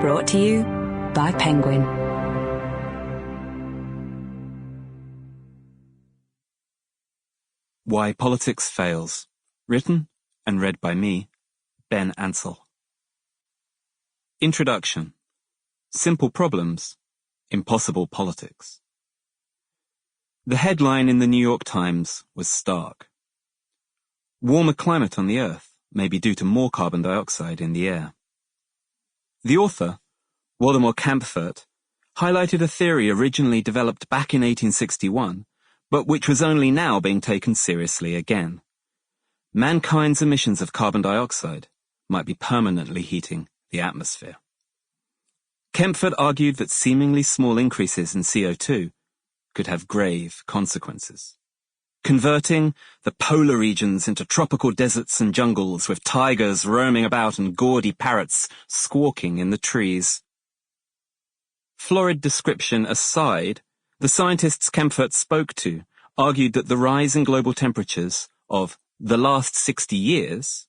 Brought to you by Penguin. Why Politics Fails. Written and read by me, Ben Ansell. Introduction. Simple problems, impossible politics. The headline in the New York Times was stark. Warmer climate on the Earth may be due to more carbon dioxide in the air. The author, Waldemar Kempfert, highlighted a theory originally developed back in 1861, but which was only now being taken seriously again. Mankind's emissions of carbon dioxide might be permanently heating the atmosphere. Kempfert argued that seemingly small increases in CO2 could have grave consequences, converting the polar regions into tropical deserts and jungles with tigers roaming about and gaudy parrots squawking in the trees. Florid description aside, the scientists Kempfert spoke to argued that the rise in global temperatures of the last 60 years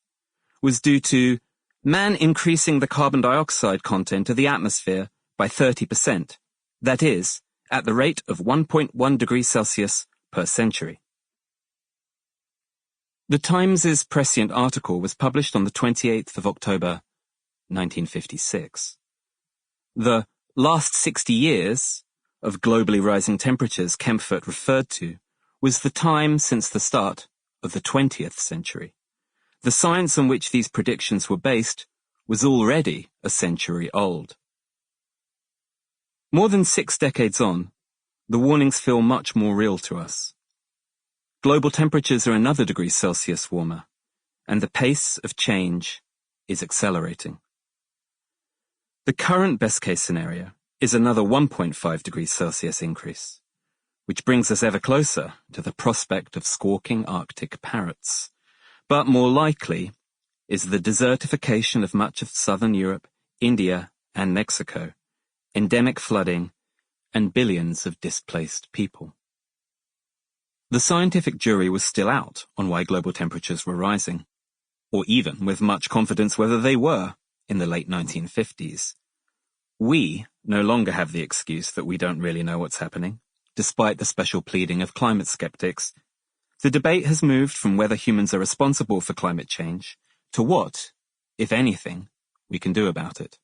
was due to man increasing the carbon dioxide content of the atmosphere by 30%, that is, at the rate of 1.1 degrees Celsius per century. The Times' prescient article was published on the 28th of October, 1956. The last 60 years of globally rising temperatures Kempfert referred to was the time since the start of the 20th century. The science on which these predictions were based was already a century old. More than 6 decades on, the warnings feel much more real to us. Global temperatures are another degree Celsius warmer, and the pace of change is accelerating. The current best-case scenario is another 1.5 degrees Celsius increase, which brings us ever closer to the prospect of squawking Arctic parrots. But more likely is the desertification of much of southern Europe, India, and Mexico, endemic flooding, and billions of displaced people. The scientific jury was still out on why global temperatures were rising, or even with much confidence whether they were in the late 1950s. We no longer have the excuse that we don't really know what's happening, despite the special pleading of climate skeptics. The debate has moved from whether humans are responsible for climate change to what, if anything, we can do about it.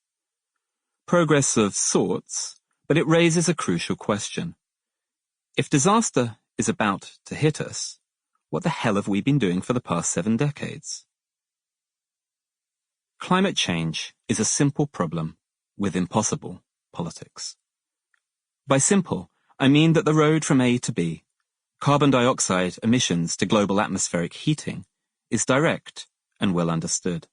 Progress of sorts, but it raises a crucial question. If disaster is about to hit us, what the hell have we been doing for the past 7 decades? Climate change is a simple problem with impossible politics. By simple, I mean that the road from A to B, carbon dioxide emissions to global atmospheric heating, is direct and well understood.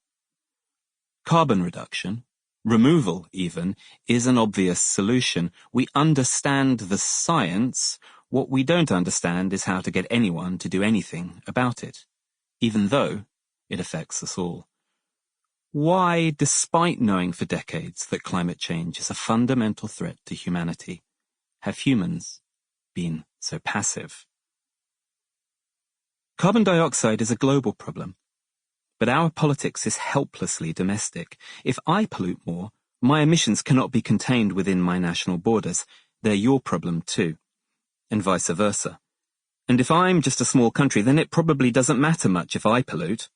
Carbon reduction, removal even, is an obvious solution. We understand the science. What we don't understand is how to get anyone to do anything about it, even though it affects us all. Why, despite knowing for decades that climate change is a fundamental threat to humanity, have humans been so passive? Carbon dioxide is a global problem, but our politics is helplessly domestic. If I pollute more, my emissions cannot be contained within my national borders. They're your problem too, and vice versa. And if I'm just a small country, then it probably doesn't matter much if I pollute.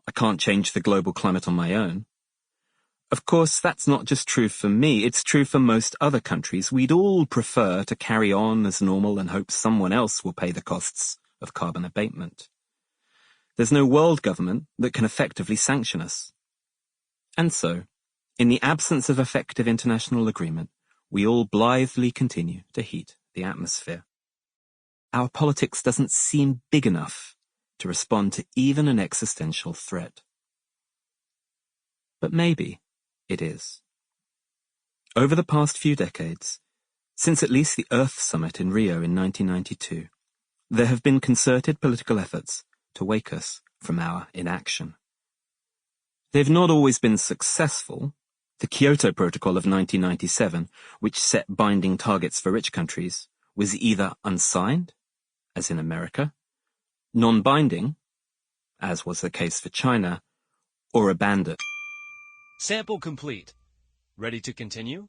I can't change the global climate on my own. Of course, that's not just true for me, it's true for most other countries. We'd all prefer to carry on as normal and hope someone else will pay the costs of carbon abatement. There's no world government that can effectively sanction us. And so, in the absence of effective international agreement, we all blithely continue to heat the atmosphere. Our politics doesn't seem big enough to respond to even an existential threat. But maybe it is. Over the past few decades, since at least the Earth Summit in Rio in 1992, there have been concerted political efforts to wake us from our inaction. They've not always been successful. The Kyoto Protocol of 1997, which set binding targets for rich countries, was either unsigned, as in America, non-binding, as was the case for China, or abandoned. Sample complete. Ready to continue?